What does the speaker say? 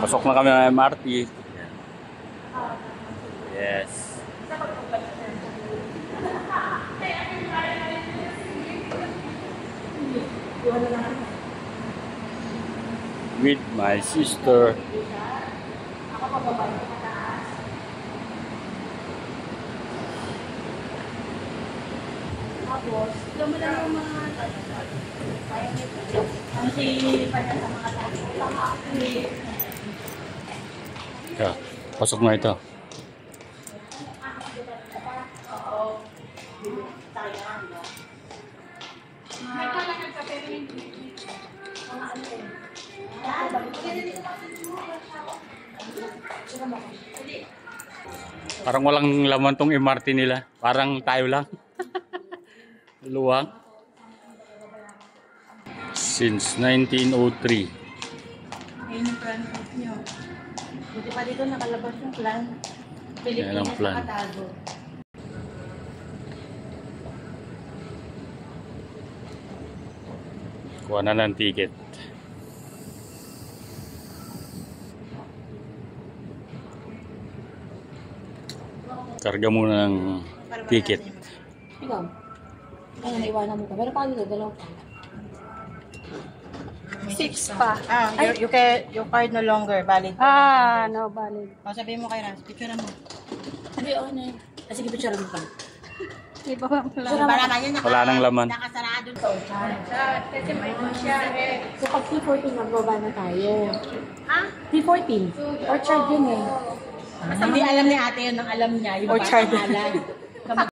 Pasok na kami ng MRT. Yes. With my sister. Tapos, alam mo lang yung mga ang silipan niya sa mga Yeah, pasok na ito. Parang walang laman tong MRT nila. Parang tayo lang. Luwang. Since 1903. ayun yung plan nyo. Buti pa dito nakalabas yung plan. Yan ang plan. Nakatago. Kuha na ng ticket. Karga muna ng ticket. Ikaw? Ano, naiwanan mo ka. Pero paano dito? Dalaw pa. 6 pa. Your card no longer valid. No valid. O, sabihin mo kay Ras, picture mo. Hindi, oo na yun. Sige, picture mo ka. Di ba lang? Para kayo Wala nang laman. nakasarado. Kasi may siya eh. So, pag T14, magbaba na tayo. Ha? T14. Orchard yun eh. Hindi alam ni ate yun, ang alam niya. Yung Orchard. pangalan.